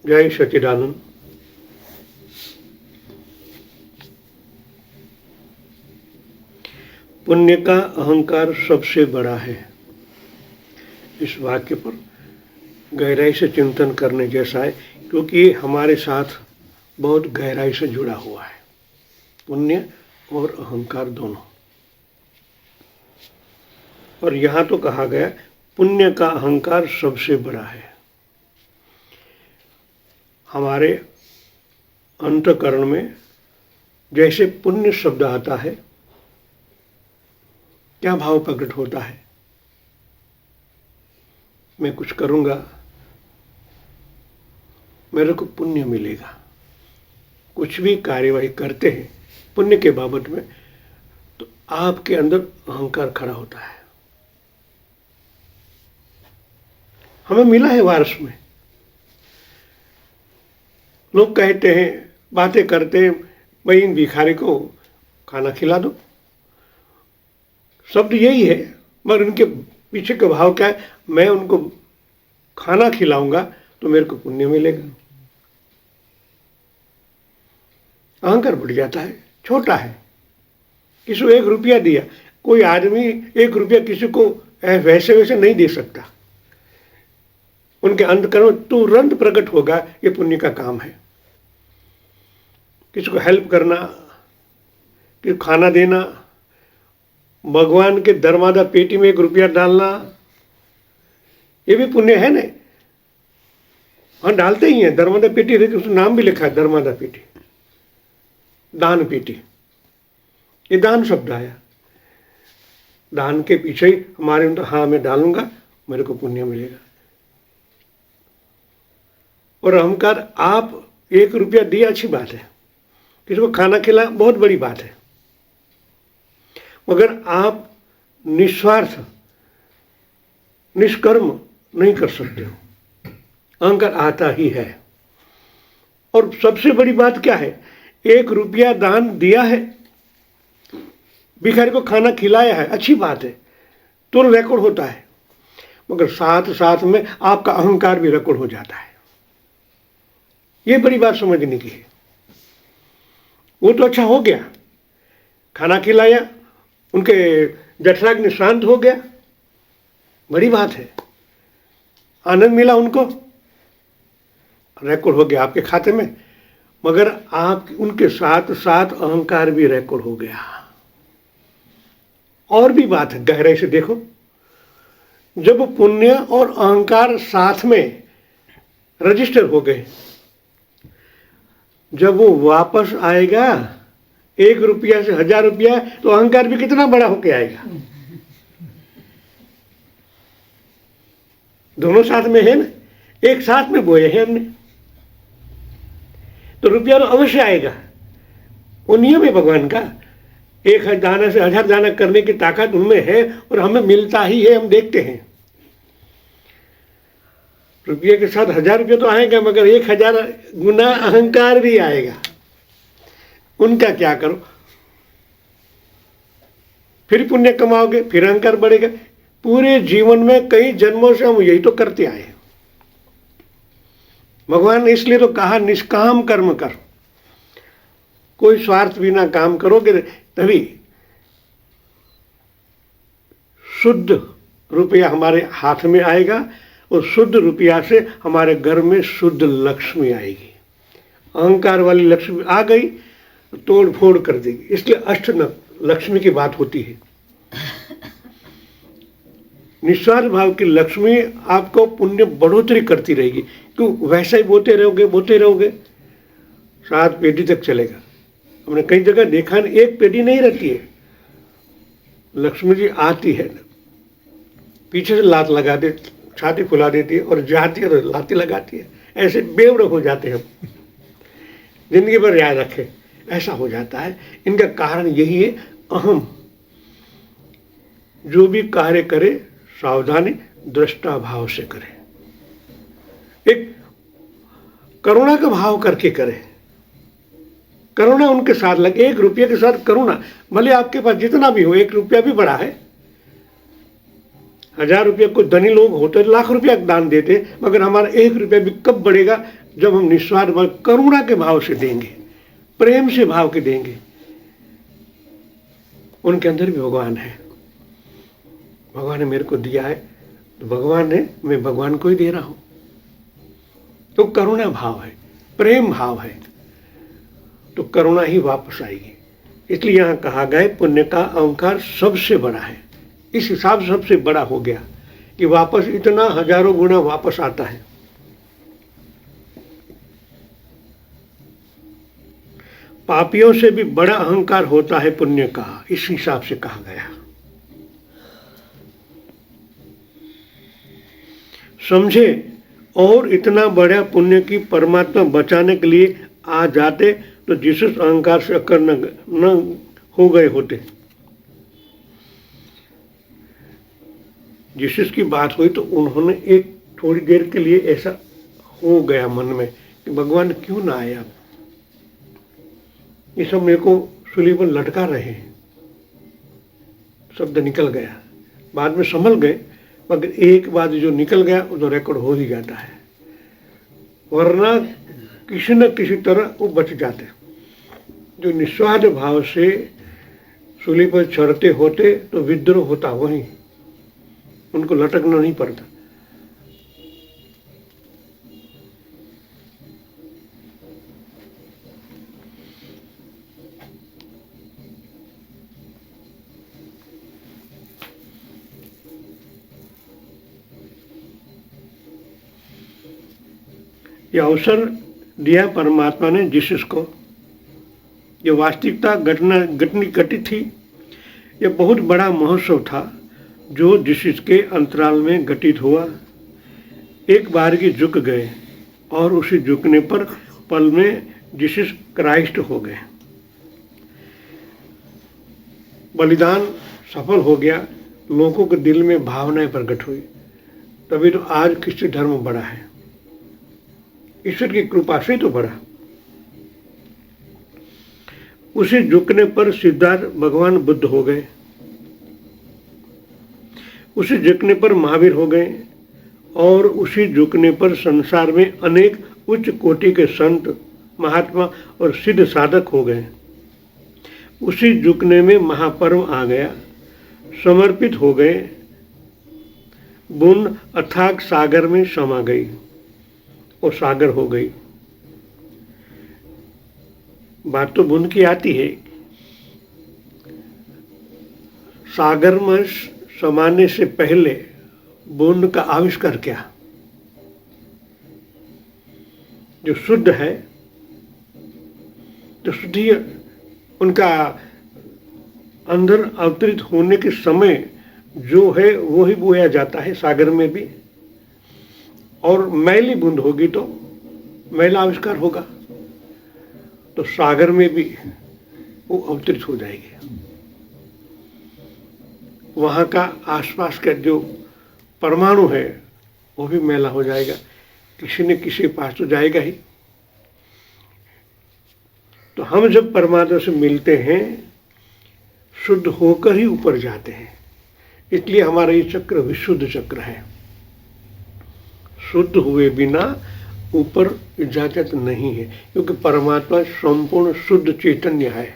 जय सच्चिदानंद। पुण्य का अहंकार सबसे बड़ा है। इस वाक्य पर गहराई से चिंतन करने जैसा है, क्योंकि ये हमारे साथ बहुत गहराई से जुड़ा हुआ है, पुण्य और अहंकार दोनों। और यहाँ तो कहा गया पुण्य का अहंकार सबसे बड़ा है। हमारे अंतःकरण में जैसे पुण्य शब्द आता है, क्या भाव प्रकट होता है? मैं कुछ करूँगा, मेरे को पुण्य मिलेगा। कुछ भी कार्यवाही करते हैं पुण्य के बाबत में, तो आपके अंदर अहंकार खड़ा होता है। हमें मिला है वारस में। लोग कहते हैं, बातें करते हैं, भाई इन भिखारी को खाना खिला दो। शब्द यही है, मगर उनके पीछे का भाव क्या है? मैं उनको खाना खिलाऊंगा तो मेरे को पुण्य मिलेगा। अहंकार बढ़ जाता है, छोटा है। किसी को 1 रुपया दिया, कोई आदमी 1 रुपया किसी को वैसे वैसे नहीं दे सकता। उनके अंतःकरण में तुरंत प्रकट होगा ये पुण्य का काम है। किसी को हेल्प करना, किसी को खाना देना, भगवान के दरवाजा पेटी में 1 रुपया डालना, ये भी पुण्य है ना। हाँ, डालते ही हैं। दरवाजा पेटी रहती, उसका नाम भी लिखा है, दरवाजा पेटी, दान पेटी। ये दान शब्द आया। दान के पीछे ही हमारे अंदर, हाँ मैं डालूंगा, मेरे को पुण्य मिलेगा। और अहंकार, आप 1 रुपया दिया अच्छी बात है, किसी को खाना खिला बहुत बड़ी बात है, मगर आप निस्वार्थ निष्कर्म नहीं कर सकते हो। अहंकार आता ही है। और सबसे बड़ी बात क्या है? 1 रुपया दान दिया है, भिखारी को खाना खिलाया है, अच्छी बात है, तुरंत रिकॉर्ड होता है, मगर साथ साथ में आपका अहंकार भी रिकॉर्ड हो जाता है। ये बड़ी बात समझने की है। वो तो अच्छा हो गया, खाना खिलाया, उनके जठराग्नि शांत हो गया, बड़ी बात है, आनंद मिला उनको, रिकॉर्ड हो गया आपके खाते में, मगर आप उनके साथ साथ अहंकार भी रिकॉर्ड हो गया। और भी बात है, गहराई से देखो। जब पुण्य और अहंकार साथ में रजिस्टर हो गए, जब वो वापस आएगा 1 रुपया से 1000 रुपया, तो अहंकार भी कितना बड़ा होके आएगा। दोनों साथ में है ना, एक साथ में बोए हैं हमने, तो रुपया तो अवश्य आएगा। वो नियम है भगवान का। 1 दाना से 1000 दाना करने की ताकत उनमें है, और हमें मिलता ही है, हम देखते हैं। रुपये के साथ 1000 रुपये तो आएगा, मगर 1000 गुना अहंकार भी आएगा। उनका क्या करो? फिर पुण्य कमाओगे, फिर अहंकार बढ़ेगा। पूरे जीवन में कई जन्मों से हम यही तो करते आए हैं। भगवान ने इसलिए तो कहा निष्काम कर्म कर। कोई स्वार्थ बिना काम करोगे तभी शुद्ध रुपया हमारे हाथ में आएगा, और शुद्ध रुपया से हमारे घर में शुद्ध लक्ष्मी आएगी। अहंकार वाली लक्ष्मी आ गई तो तोड़ फोड़ कर देगी। इसलिए अष्ट लक्ष्मी की बात होती है। निस्वार्थ भाव की लक्ष्मी आपको पुण्य बढ़ोतरी करती रहेगी। क्यों? वैसा ही बोते रहोगे, 7 पीढ़ी तक चलेगा। हमने कई जगह देखा, 1 पीढ़ी नहीं रहती है। लक्ष्मी जी आती है, पीछे से लात लगा देती, छाती फुला देती है, और जाती है और लाती लगाती है। ऐसे बेवड़ हो जाते हैं, जिंदगी भर याद रखे, ऐसा हो जाता है। इनका कारण यही है, अहम। जो भी कार्य करे सावधानी दृष्टा भाव से करे, एक करुणा का भाव करके करे। करुणा उनके साथ लगे। 1 रुपये के साथ करुणा, भले आपके पास जितना भी हो, 1 रुपया भी बड़ा है। 1000 रुपये को धनी लोग होते लाख रुपया दान देते, मगर हमारा 1 रुपया भी कब बढ़ेगा जब हम निस्वार्थ भाव करुणा के भाव से देंगे, प्रेम से भाव के देंगे, उनके अंदर भी भगवान है। भगवान ने मेरे को दिया है तो भगवान ने, मैं भगवान को ही दे रहा हूं। तो करुणा भाव है, प्रेम भाव है, तो करुणा ही वापस आएगी। इसलिए यहां कहा गया पुण्य का अहंकार सबसे बड़ा है। इस हिसाब से सबसे बड़ा हो गया कि वापस इतना हजारों गुना वापस आता है। पापियों से भी बड़ा अहंकार होता है पुण्य का, इस हिसाब से कहा गया। समझे, और इतना बड़ा पुण्य की परमात्मा बचाने के लिए आ जाते तो जिस अहंकार से अकर न हो गए होते। जिस की बात हुई तो उन्होंने एक थोड़ी देर के लिए ऐसा हो गया मन में कि भगवान क्यों ना आया, ये सब मेरे को सूली पर लटका रहे हैं। शब्द निकल गया, बाद में संभल गए, मगर एक बात जो निकल गया वो तो रिकॉर्ड हो ही जाता है, वरना किसी न किसी तरह वो बच जाते। जो निस्वार्थ भाव से सूली पर चढ़ते होते तो विद्रोह होता, वही उनको लटकना नहीं पड़ता। यह अवसर दिया परमात्मा ने जीसस को। यह वास्तविकता घटित थी। यह बहुत बड़ा महोत्सव था जो जीसस के अंतराल में घटित हुआ। एक बार की झुक गए और उसी झुकने पर पल में जीसस क्राइस्ट हो गए। बलिदान सफल हो गया, लोगों के दिल में भावनाएं प्रकट हुई। तभी तो आज क्रिश्चियन धर्म बड़ा है, ईश्वर की कृपा से तो बढ़ा। उसे झुकने पर सिद्धार्थ भगवान बुद्ध हो गए, उसे झुकने पर महावीर हो गए, और उसी झुकने पर संसार में अनेक उच्च कोटि के संत, महात्मा और सिद्ध साधक हो गए। उसी झुकने में महापर्व आ गया, समर्पित हो गए। बूंद अथाक सागर में समा गई और सागर हो गई। बात तो बूंद की आती है, सागर में समाने से पहले बूंद का आविष्कार क्या? जो शुद्ध है, तो शुद्धि उनका अंदर अवतरित होने के समय जो है वो ही बोया जाता है सागर में भी। और मैली बूंद होगी तो मैला आविष्कार होगा, तो सागर में भी वो अवतरित हो जाएगी। वहाँ का आसपास का जो परमाणु है वो भी मैला हो जाएगा, किसी न किसी के पास तो जाएगा ही। तो हम जब परमात्मा से मिलते हैं शुद्ध होकर ही ऊपर जाते हैं। इसलिए हमारा ये चक्र विशुद्ध चक्र है। शुद्ध हुए बिना ऊपर इजाजत नहीं है, क्योंकि परमात्मा संपूर्ण शुद्ध चैतन्य है।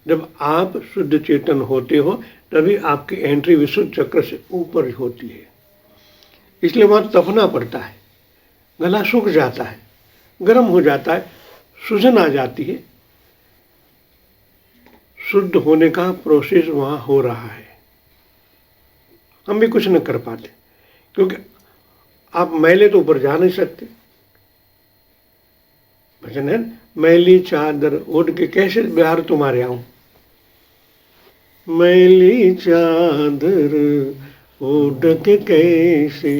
जब आप शुद्ध चेतन होते हो तभी आपकी एंट्री विशुद्ध चक्र से ऊपर होती है। इसलिए वहाँ तपना पड़ता है, गला सूख जाता है, गर्म हो जाता है, सूजन आ जाती है। शुद्ध होने का प्रोसेस वहाँ हो रहा है। हम भी कुछ न कर पाते, क्योंकि आप मैले तो ऊपर जा नहीं सकते। भजन है, मैली चादर ओढ़ के कैसे बिहार तुम्हारे आऊं। मैली चादर ओढ़ के कैसे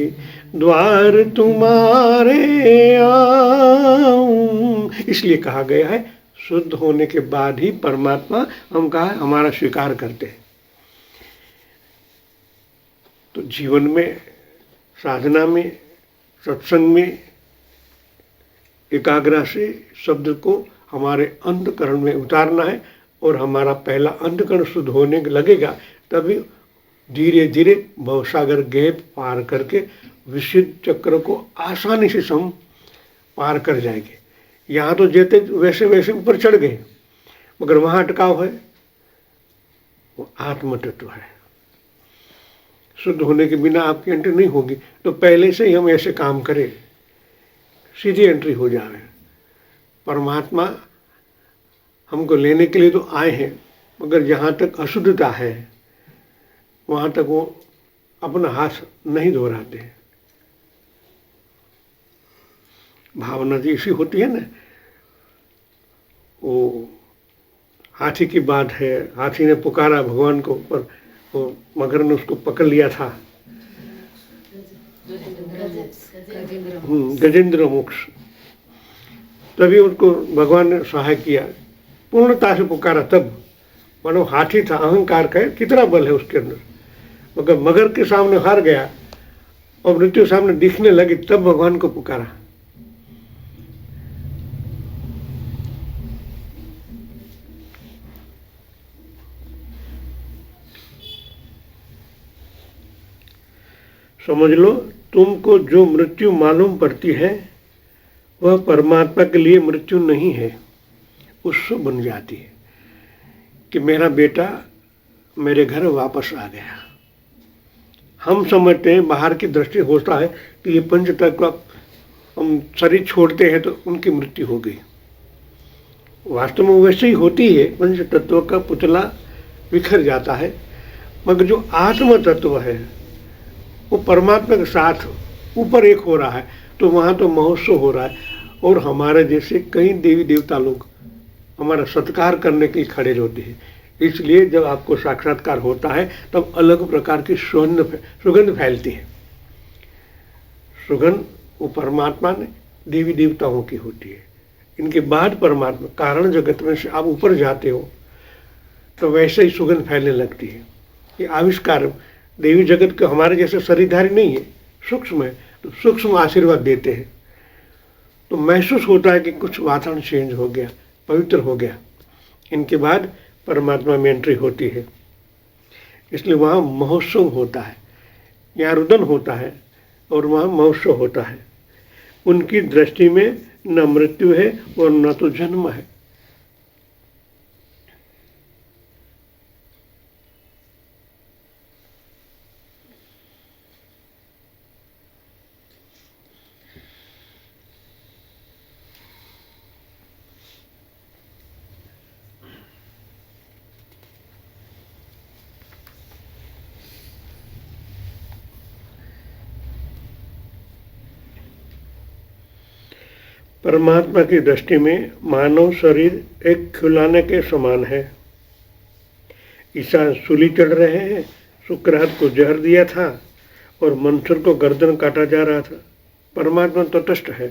द्वार तुम्हारे आऊं। इसलिए कहा गया है शुद्ध होने के बाद ही परमात्मा हम कहा हमारा स्वीकार करते हैं। तो जीवन में, साधना में, सत्संग में एकाग्रता से शब्द को हमारे अंतःकरण में उतारना है, और हमारा पहला अंतःकरण शुद्ध होने लगेगा, तभी धीरे धीरे भवसागर गैप पार करके विशुद्ध चक्र को आसानी से हम पार कर जाएंगे। यहाँ तो जैसे वैसे वैसे ऊपर चढ़ गए, मगर वहाँ अटकाव है, वो आत्म तत्व है। शुद्ध होने के बिना आपकी एंट्री नहीं होगी। तो पहले से ही हम ऐसे काम करें, सीधी एंट्री हो जाए। परमात्मा हमको लेने के लिए तो आए हैं, मगर जहाँ तक अशुद्धता है वहाँ तक वो अपना हाथ नहीं दोहराते हैं। भावना तो ऐसी होती है ना, वो हाथी की बात है, हाथी ने पुकारा भगवान को, पर वो मगर ने उसको पकड़ लिया था, गजेंद्र मोक्ष। तभी उनको भगवान ने सहाय किया, पूर्णता से पुकारा तब। मानो हाथी था, अहंकार का है, कितना बल है उसके अंदर, मगर मगर के सामने हार गया और मृत्यु सामने दिखने लगी, तब भगवान को पुकारा। समझ लो, तुमको जो मृत्यु मालूम पड़ती है वह परमात्मा के लिए मृत्यु नहीं है, उससे बन जाती है कि मेरा बेटा मेरे घर वापस आ गया। हम समझते हैं, बाहर की दृष्टि होता है कि ये पंच तत्व हम शरीर छोड़ते हैं तो उनकी मृत्यु हो गई। वास्तव में वैसे ही होती है, पंच तत्वों का पुतला बिखर जाता है, मगर जो आत्म तत्व है वो परमात्मा के साथ ऊपर एक हो रहा है, तो वहाँ तो महोत्सव हो रहा है। और हमारे जैसे कई देवी देवता लोग हमारा सत्कार करने के लिए खड़े होते हैं। इसलिए जब आपको साक्षात्कार होता है तब अलग प्रकार की सुगंध फैलती है। सुगंध वो परमात्मा ने देवी देवताओं की होती है। इनके बाद परमात्मा कारण जगत में से आप ऊपर जाते हो तो वैसे ही सुगंध फैलने लगती है। ये आविष्कार देवी जगत के हमारे जैसे शरीरधारी नहीं है, सूक्ष्म है, तो सूक्ष्म आशीर्वाद देते हैं, तो महसूस होता है कि कुछ वातावरण चेंज हो गया, पवित्र हो गया। इनके बाद परमात्मा में एंट्री होती है, इसलिए वहाँ महोत्सव होता है। यहाँ रुदन होता है और वहाँ महोत्सव होता है। उनकी दृष्टि में न मृत्यु है और न तो जन्म है। परमात्मा की दृष्टि में मानव शरीर एक खिलौने के समान है। ईसा सूली चढ़ रहे हैं, शुक्रात को जहर दिया था और मंथर को गर्दन काटा जा रहा था। परमात्मा तटस्थ है,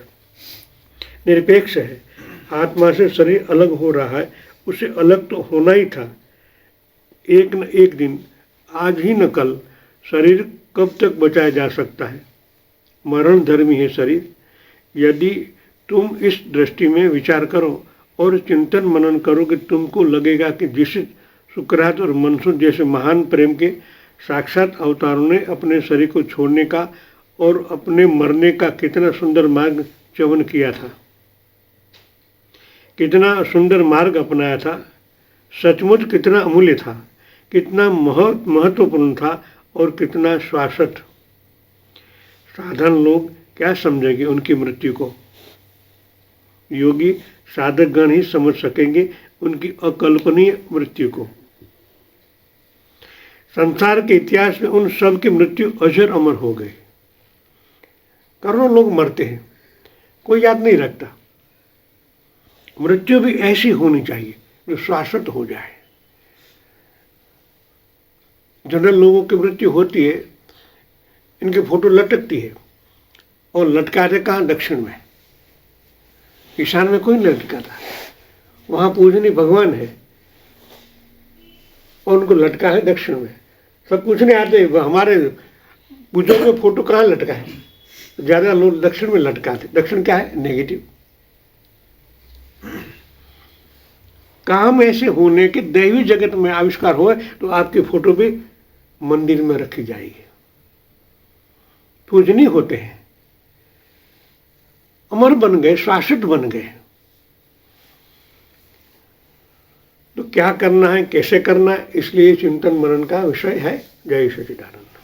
निरपेक्ष है। आत्मा से शरीर अलग हो रहा है, उसे अलग तो होना ही था। एक न एक दिन, आज ही न कल, शरीर कब तक बचाया जा सकता है? मरण धर्मी है शरीर। यदि तुम इस दृष्टि में विचार करो और चिंतन मनन करो कि तुमको लगेगा कि जिस शुक्रात और मनसूर जैसे महान प्रेम के साक्षात अवतारों ने अपने शरीर को छोड़ने का और अपने मरने का कितना सुंदर मार्ग चयन किया था, कितना सुंदर मार्ग अपनाया था, सचमुच कितना अमूल्य था, कितना महत्वपूर्ण था और कितना शाश्वत। साधारण लोग क्या समझेंगे उनकी मृत्यु को? योगी साधकगण ही समझ सकेंगे उनकी अकल्पनीय मृत्यु को। संसार के इतिहास में उन सब की मृत्यु अजर अमर हो गई। करोड़ों लोग मरते हैं, कोई याद नहीं रखता। मृत्यु भी ऐसी होनी चाहिए जो शाश्वत हो जाए। जनरल लोगों की मृत्यु होती है, इनकी फोटो लटकती है और लटकाते कहाँ? दक्षिण में। ईशान में कोई नहीं लटकाता, वहाँ पूजनीय भगवान है और उनको लटका है दक्षिण में। सब पूछने आते हैं हमारे पूजों में फोटो कहाँ लटका है? ज़्यादा लोग दक्षिण में लटकाते। दक्षिण क्या है? नेगेटिव। काम ऐसे होने के दैवी जगत में आविष्कार हुआ तो आपकी फोटो भी मंदिर में रखी जाएगी, पूजनीय होते हैं। अमर बन गए, शाश्वत बन गए। तो क्या करना है, कैसे करना है, इसलिए चिंतन मनन का विषय है। जय सच्चिदानंद।